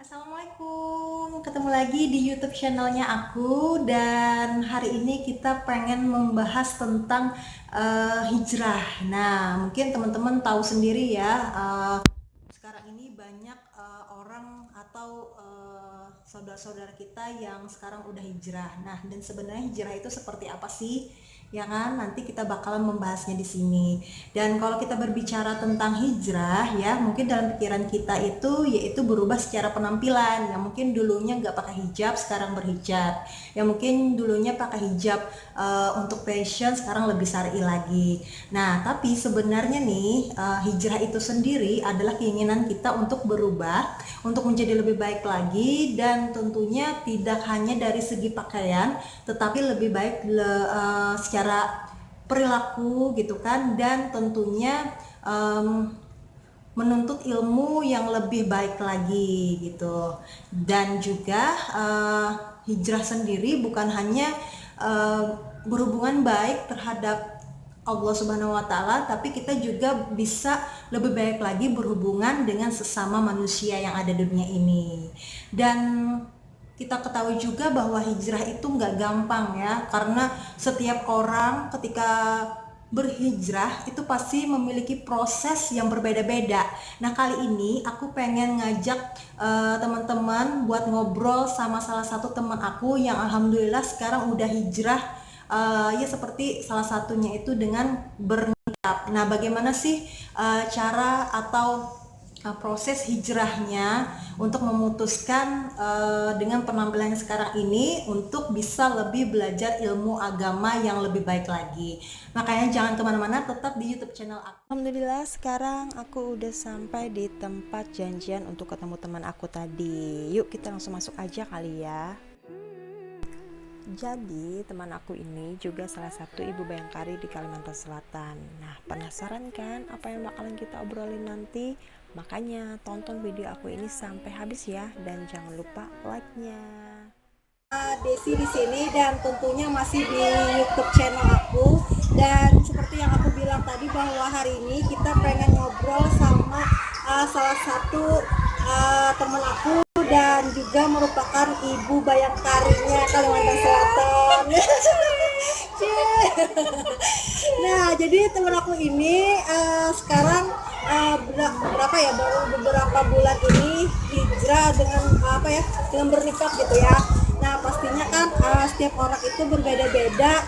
Assalamualaikum, ketemu lagi di YouTube channelnya aku dan hari ini kita pengen membahas tentang hijrah. Nah, mungkin teman-teman tahu sendiri ya, sekarang ini banyak orang atau saudara-saudara kita yang sekarang udah hijrah. Nah, dan sebenarnya hijrah itu seperti apa sih? Ya kan, nanti kita bakalan membahasnya di sini. Dan kalau kita berbicara tentang hijrah ya, mungkin dalam pikiran kita itu yaitu berubah secara penampilan. Yang mungkin dulunya nggak pakai hijab, sekarang berhijab. Yang mungkin dulunya pakai hijab untuk fashion, sekarang lebih syar'i lagi. Nah, tapi sebenarnya nih hijrah itu sendiri adalah keinginan kita untuk berubah, untuk menjadi lebih baik lagi, dan tentunya tidak hanya dari segi pakaian, tetapi lebih baik secara perilaku gitu kan, dan tentunya menuntut ilmu yang lebih baik lagi gitu. Dan juga hijrah sendiri bukan hanya berhubungan baik terhadap Allah Subhanahu wa taala, tapi kita juga bisa lebih baik lagi berhubungan dengan sesama manusia yang ada di dunia ini. Dan kita ketahui juga bahwa hijrah itu nggak gampang ya, karena setiap orang ketika berhijrah itu pasti memiliki proses yang berbeda-beda. Nah, kali ini aku pengen ngajak teman-teman buat ngobrol sama salah satu teman aku yang alhamdulillah sekarang udah hijrah, ya seperti salah satunya itu dengan bernikah. Nah, bagaimana sih cara atau proses hijrahnya untuk memutuskan dengan penampilan sekarang ini untuk bisa lebih belajar ilmu agama yang lebih baik lagi. Makanya jangan kemana-mana, tetap di YouTube channel aku. Alhamdulillah sekarang aku udah sampai di tempat janjian untuk ketemu teman aku tadi. Yuk kita langsung masuk aja kali ya. Jadi teman aku ini juga salah satu ibu bayangkari di Kalimantan Selatan. Nah, penasaran kan apa yang bakalan kita obrolin nanti? Makanya tonton video aku ini sampai habis ya, dan jangan lupa like-nya. Desi di sini dan tentunya masih di YouTube channel aku. Dan seperti yang aku bilang tadi bahwa hari ini kita pengen ngobrol sama salah satu teman aku dan juga merupakan ibu bayangkarinya Kalimantan Selatan. Nah, jadi teman aku ini sekarang berapa ya, baru beberapa bulan ini hijrah dengan dengan bernikah gitu ya. Nah, pastinya kan setiap orang itu berbeda-beda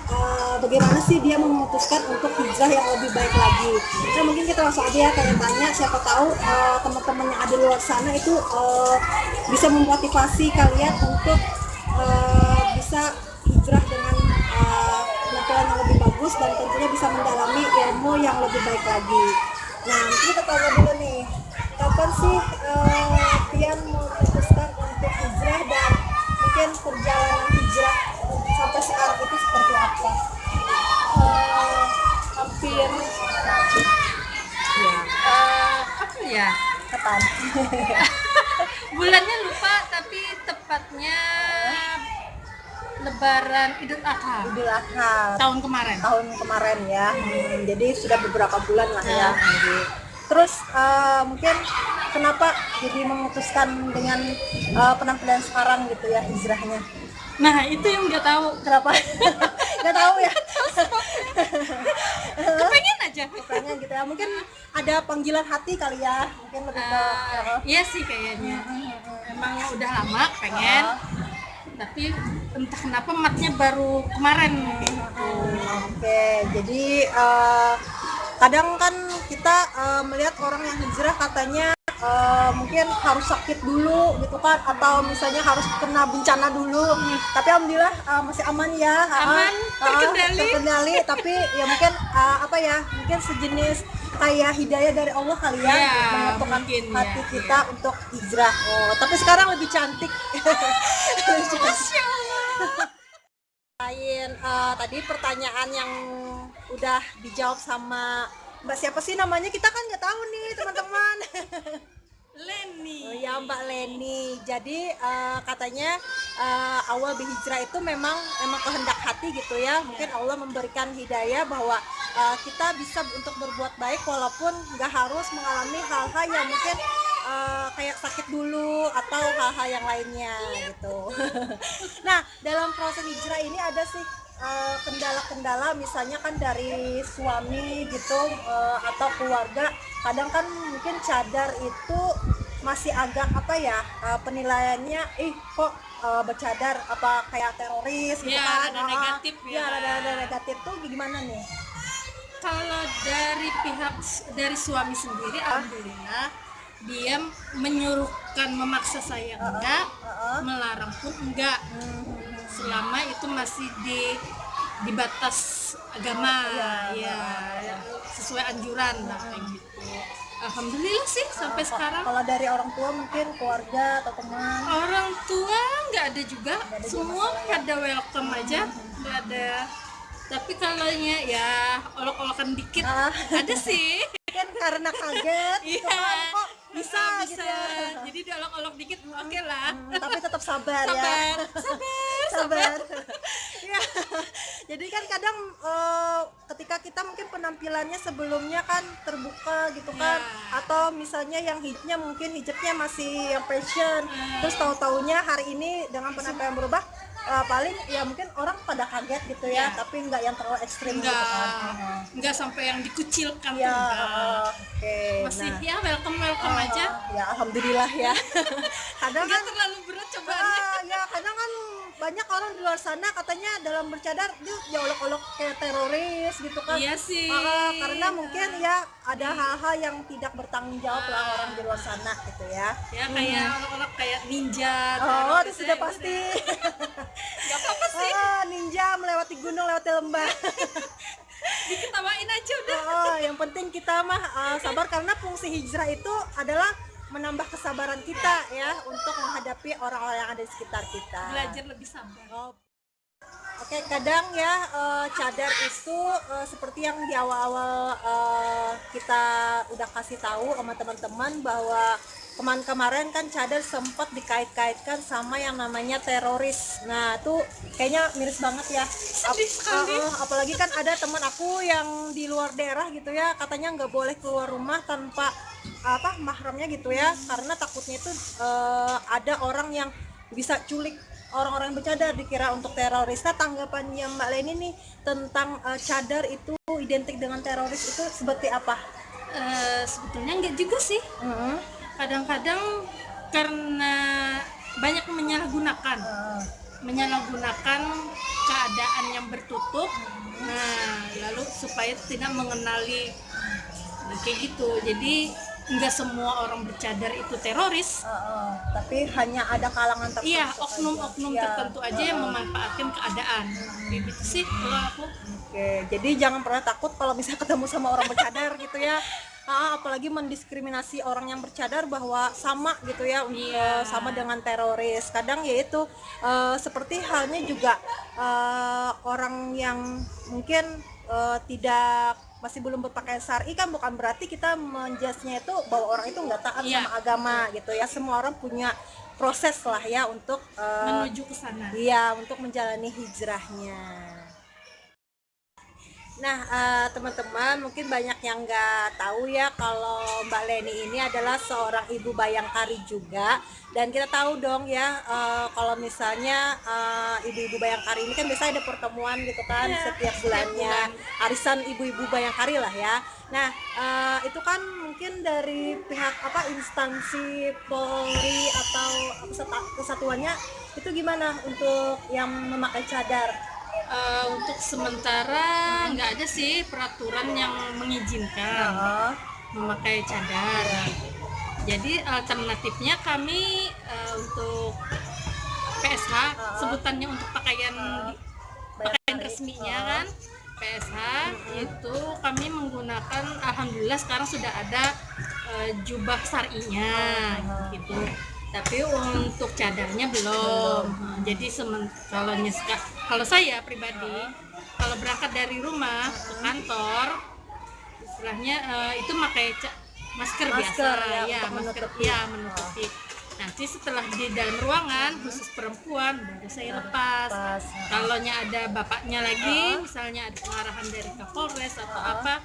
bagaimana sih dia memutuskan untuk hijrah yang lebih baik lagi. Nah, mungkin kita langsung aja ya tanya-tanya, siapa tahu teman-teman yang ada di luar sana itu bisa memotivasi kalian untuk bisa hijrah dengan penampilan yang lebih bagus dan tentunya bisa mendalami ilmu yang lebih baik lagi. Nah, mungkin kita tanya dulu nih, kapan sih Tian memutuskan untuk hijrah dan mungkin perjalanan hijrah sampai sekarang itu seperti apa? Hampir Ya, apa ya, kapan? bulannya lupa tapi tepatnya Lebaran Idul Adha Idul Adha tahun kemarin. tahun kemarin ya. Jadi sudah beberapa bulan lah ya. Ya. Terus mungkin kenapa jadi memutuskan dengan penampilan sekarang gitu ya hijrahnya? Nah, itu yang nggak tahu Kenapa? Nggak tahu ya. kepengen aja. Pengen gitu ya. Mungkin ada panggilan hati kali ya. Mungkin lebih ke Iya sih kayaknya emang udah lama pengen, tapi entah kenapa matnya baru kemarin gitu. Oke, jadi kadang kan kita melihat orang yang hijrah katanya mungkin harus sakit dulu gitu kan, atau misalnya harus kena bencana dulu. Tapi alhamdulillah masih aman ya. Aman, terkendali. Tapi ya mungkin mungkin sejenis kayak hidayah dari Allah kali ya, Ya, menyatukan mungkin, hati ya, kita untuk hijrah. Tapi sekarang lebih cantik. Masya Allah. Lain tadi pertanyaan yang udah dijawab sama Mbak, siapa sih namanya, kita kan nggak tahu nih teman-teman. Leni. Oh ya, Mbak Leni. Jadi katanya awal berhijrah itu memang kehendak hati gitu ya. Mungkin Allah memberikan hidayah bahwa kita bisa untuk berbuat baik walaupun nggak harus mengalami hal-hal yang mungkin kayak sakit dulu atau hal-hal yang lainnya gitu. Nah, dalam proses hijrah ini ada sih kendala-kendala, misalnya kan dari suami gitu atau keluarga. Kadang kan mungkin cadar itu masih agak apa ya, penilaiannya kok bercadar apa kayak teroris gitu Ya, kan. ada negatif ya. Ada negatif tuh gimana nih? Kalau dari pihak dari suami sendiri, alhamdulillah dia menyuruhkan, memaksa saya enggak, melarang pun enggak, selama itu masih di batas agama, ya sesuai anjuran lah kayak gitu. Alhamdulillah sih sampai sekarang. Kalau dari orang tua mungkin keluarga atau teman? Orang tua nggak ada juga, semua pada welcome aja, nggak ada. Tapi kalau ya olok-olokan dikit ada sih. Kan karena kaget gitu Iya. kan, kok bisa gitu ya. Jadi diolok-olok dikit oke lah. Tapi tetap sabar, ya. Sabar. Ya. Jadi kan kadang ketika kita mungkin penampilannya sebelumnya kan terbuka gitu kan, atau misalnya yang hijabnya masih yang fashion, terus tahu-taunya hari ini dengan penampilan berubah, paling ya mungkin orang pada kaget gitu ya, tapi nggak yang terlalu ekstrim gitu kan. Enggak sampai yang dikucilkan tuh Ya, enggak. oke. Masih Nah, ya welcome aja. ya alhamdulillah ya. Kadang Enggak kan terlalu berat cobaannya. ya kadang kan banyak orang di luar sana katanya dalam bercadar dia diolok-olok kayak teroris gitu kan. Iya sih. Karena mungkin ya ada hal-hal yang tidak bertanggung jawab lah orang di luar sana gitu ya. Ya kayak orang-orang kayak ninja. Oh, teroris itu sudah ya, pasti. Enggak apa-apa sih. Ninja melewati gunung, lewati lembah. Diketawain aja udah. Yang penting kita mah sabar, karena fungsi hijrah itu adalah menambah kesabaran kita ya untuk menghadapi orang-orang yang ada di sekitar kita. Belajar lebih sabar. Oke, kadang ya cadar itu seperti yang di awal-awal kita udah kasih tahu sama teman-teman bahwa kemarin kan cadar sempat dikait-kaitkan sama yang namanya teroris. Nah, itu kayaknya miris banget ya. Sedih sekali. Apalagi kan ada teman aku yang di luar daerah gitu ya, katanya nggak boleh keluar rumah tanpa mahramnya gitu ya, karena takutnya itu ada orang yang bisa culik orang-orang yang bercadar, dikira untuk teroris. Nah, tanggapannya Mbak Leni nih tentang cadar itu identik dengan teroris itu seperti apa? Sebetulnya enggak juga sih. Kadang-kadang karena banyak menyalahgunakan keadaan yang bertutup. Nah, lalu supaya tidak mengenali kayak gitu. Jadi enggak semua orang bercadar itu teroris. Tapi hanya ada kalangan tertentu. Iya, oknum-oknum tertentu aja yang memanfaatkan keadaan. Gitu sih kalau aku. Oke, jadi jangan pernah takut kalau bisa ketemu sama orang bercadar gitu ya. Apalagi mendiskriminasi orang yang bercadar bahwa sama gitu ya, sama dengan teroris. Kadang ya itu seperti halnya juga orang yang mungkin masih belum berpakaian syar'i, kan bukan berarti kita menjudge-nya itu bahwa orang itu nggak taat sama agama gitu ya. Semua orang punya proses lah ya untuk menuju ke sana. Iya, untuk menjalani hijrahnya. Nah, teman-teman mungkin banyak yang nggak tahu ya kalau Mbak Leni ini adalah seorang ibu bayangkari juga. Dan kita tahu dong ya, kalau misalnya ibu-ibu bayangkari ini kan biasanya ada pertemuan gitu kan, setiap bulannya, arisan ibu-ibu bayangkari lah ya. Nah, itu kan mungkin dari pihak instansi Polri atau kesatuannya itu gimana untuk yang memakai cadar? Untuk sementara nggak ada sih peraturan yang mengizinkan memakai cadar. Jadi alternatifnya kami untuk PSH, sebutannya untuk pakaian resminya kan, PSH itu kami menggunakan, alhamdulillah sekarang sudah ada jubah syar'inya gitu. Tapi untuk cadarnya belum. Jadi kalau saya pribadi, kalau berangkat dari rumah ke kantor, istilahnya itu pakai masker biasa, menutupi. Nanti setelah di dalam ruangan khusus perempuan baru saya lepas. Kalaunya ada bapaknya lagi, misalnya ada pengarahan dari Kapolres atau apa,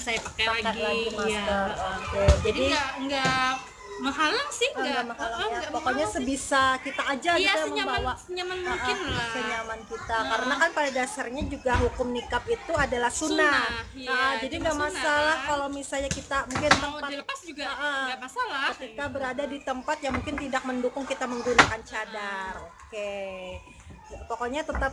saya pakai lagi. Ya. Jadi nggak menghalang sih Enggak enggak. menghalang ya. Enggak Pokoknya menghalang sih. sebisa kita aja Iya, gitu ya senyaman membawa. senyaman mungkin lah. Senyaman kita. Karena kan pada dasarnya juga hukum nikab itu adalah sunnah. Sunnah, iya, Jadi cuma nggak sunnah, masalah kan. kalau misalnya kita mungkin Mau tempat dilepas juga Ah, enggak masalah. ketika berada di tempat yang mungkin tidak mendukung kita menggunakan cadar. Oke. Pokoknya tetap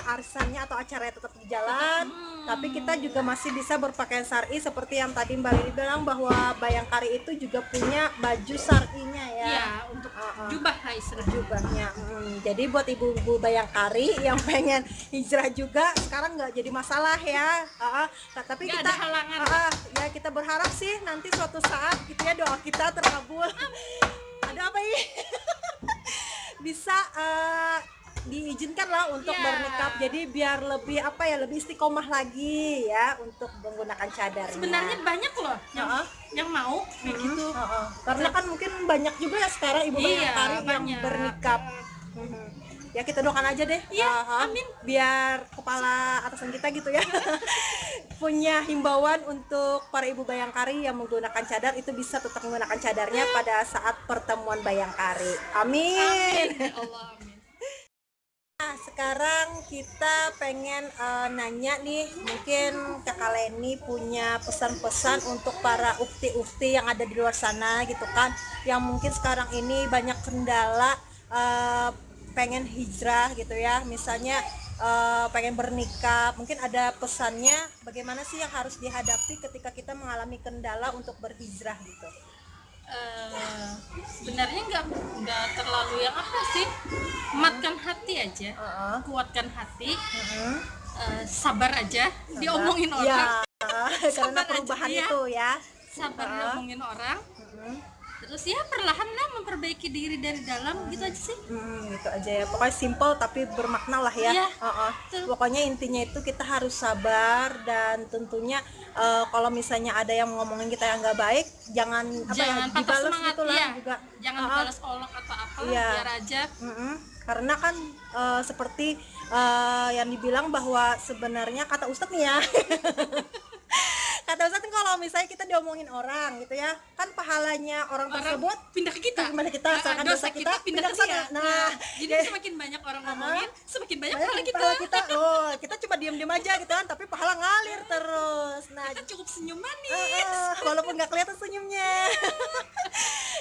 arisannya atau acaranya tetap berjalan, tapi kita juga masih bisa berpakaian syar'i seperti yang tadi Mbak Lili bilang bahwa Bayangkari itu juga punya baju syar'inya ya. Iya, untuk jubah lah istilahnya. Jubahnya. Jadi buat ibu-ibu Bayangkari yang pengen hijrah juga sekarang nggak jadi masalah ya. Tapi Nggak kita ada halangan. ya kita berharap sih nanti suatu saat gitu ya doa kita terkabul. Ada apa ini? Bisa diizinkan lah untuk Ya. bernikah, jadi biar lebih lebih istiqomah lagi ya untuk menggunakan cadarnya. Sebenarnya banyak loh yang mau kayak gitu. Karena kan mungkin banyak juga ya sekarang ibu Iya, Bayangkari yang banyak. bernikah. Ya kita doakan aja deh. Iya, amin. Biar kepala atasan kita gitu ya punya himbauan untuk para ibu Bayangkari yang menggunakan cadar itu bisa tetap menggunakan cadarnya pada saat pertemuan Bayangkari. Amin. Ya Allah, amin. Nah, sekarang kita pengen nanya nih, mungkin Kakak Leni punya pesan-pesan untuk para ukti-ukti yang ada di luar sana gitu kan, yang mungkin sekarang ini banyak kendala pengen hijrah gitu ya, misalnya pengen bernikah, mungkin ada pesannya bagaimana sih yang harus dihadapi ketika kita mengalami kendala untuk berhijrah gitu. Sebenarnya nggak terlalu yang apa sih, matkan hati aja, kuatkan hati, sabar aja, diomongin orang, Ya, karena perubahan aja, itu ya. sabar diomongin orang, terus ya perlahanlah memperbaiki diri dari dalam, gitu aja sih. Gitu aja ya, pokoknya simple tapi bermakna lah ya. Iya, betul. Pokoknya intinya itu kita harus sabar, dan tentunya kalau misalnya ada yang ngomongin kita yang nggak baik, jangan Jangan patah dibalas semangat, gitu lah iya. juga. Jangan balas olok atau apa, Iya. biar aja. Karena kan seperti yang dibilang bahwa sebenarnya kata Ustadz nih ya kata Ustadz kan kalau misalnya kita diomongin orang gitu ya, kan pahalanya orang tersebut pindah ke kita, Pindah ke kita, sedangkan dosa kita pindah ke sana. dia. Nah, Jadi semakin banyak orang ngomongin, semakin banyak pahala kita. pahala kita. Kita cuma diam-diam aja gitu kan, tapi pahala ngalir terus. Nah, Kita cukup senyum manis. walaupun nggak kelihatan senyumnya.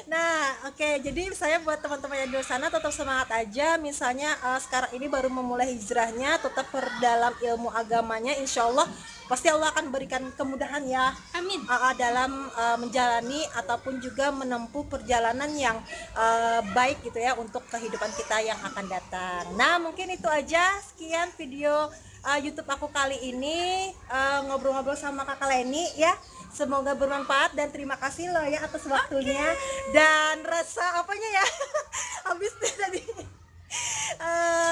Nah, oke, jadi saya buat teman-teman yang di luar sana tetap semangat aja. Misalnya sekarang ini baru memulai hijrahnya, tetap perdalam ilmu agamanya, insya Allah pasti Allah akan berikan kemudahan ya. Amin. Dalam menjalani ataupun juga menempuh perjalanan yang baik gitu ya untuk kehidupan kita yang akan datang. Nah, mungkin itu aja, sekian video YouTube aku kali ini, ngobrol-ngobrol sama Kakak Leni ya. Semoga bermanfaat dan terima kasih loh ya atas waktunya dan rasa apanya ya habis tadi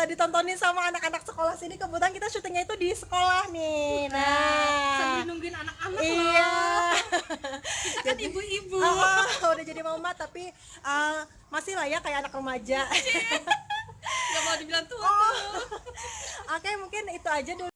ditontonin sama anak-anak sekolah sini. Kebetulan kita syutingnya itu di sekolah nih. Sambil nungguin anak-anak Iya. loh. Kita kan ibu-ibu. Udah jadi mama tapi masih lah ya kayak anak remaja. Gak mau dibilang tua tuh. Oke, mungkin itu aja dulu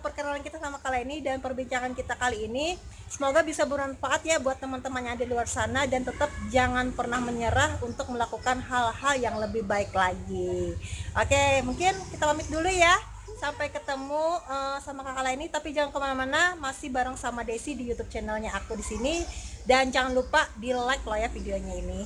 perkenalan kita sama Kak Leni dan perbincangan kita kali ini. Semoga bisa bermanfaat ya buat teman-teman yang ada di luar sana, dan tetap jangan pernah menyerah untuk melakukan hal-hal yang lebih baik lagi. Oke, mungkin kita pamit dulu ya. Sampai ketemu sama Kakak Leni, tapi jangan kemana-mana, masih bareng sama Desi di YouTube channelnya aku di sini. Dan jangan lupa di like loh ya videonya ini.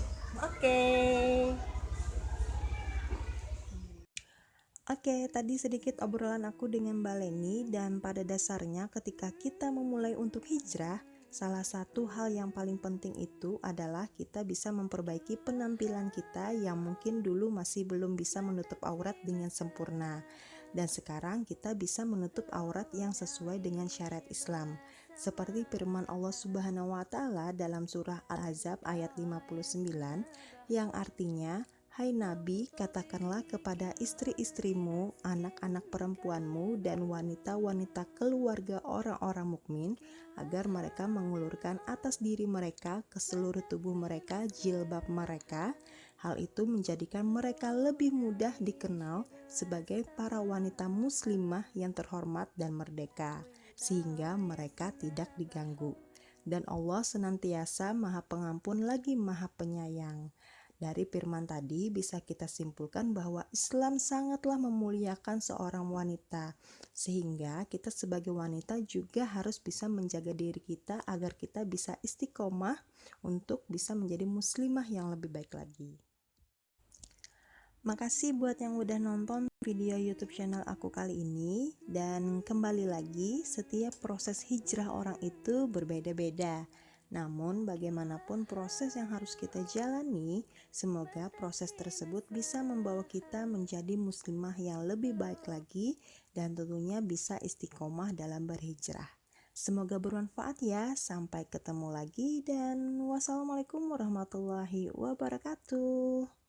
Oke, tadi sedikit obrolan aku dengan Mbak Leni, dan pada dasarnya ketika kita memulai untuk hijrah, salah satu hal yang paling penting itu adalah kita bisa memperbaiki penampilan kita yang mungkin dulu masih belum bisa menutup aurat dengan sempurna. Dan sekarang kita bisa menutup aurat yang sesuai dengan syariat Islam. Seperti firman Allah Subhanahu wa taala dalam surah Al-Ahzab ayat 59 yang artinya, "Hai Nabi, katakanlah kepada istri-istrimu, anak-anak perempuanmu, dan wanita-wanita keluarga orang-orang mukmin agar mereka mengulurkan atas diri mereka ke seluruh tubuh mereka jilbab mereka. Hal itu menjadikan mereka lebih mudah dikenal sebagai para wanita muslimah yang terhormat dan merdeka, sehingga mereka tidak diganggu." dan Allah senantiasa Maha Pengampun lagi Maha Penyayang. Dari firman tadi bisa kita simpulkan bahwa Islam sangatlah memuliakan seorang wanita, sehingga kita sebagai wanita juga harus bisa menjaga diri kita agar kita bisa istiqomah untuk bisa menjadi muslimah yang lebih baik lagi. Makasih buat yang udah nonton video YouTube channel aku kali ini, dan kembali lagi, setiap proses hijrah orang itu berbeda-beda. Namun bagaimanapun proses yang harus kita jalani, semoga proses tersebut bisa membawa kita menjadi muslimah yang lebih baik lagi dan tentunya bisa istiqomah dalam berhijrah. Semoga bermanfaat ya. Sampai ketemu lagi dan wassalamualaikum warahmatullahi wabarakatuh.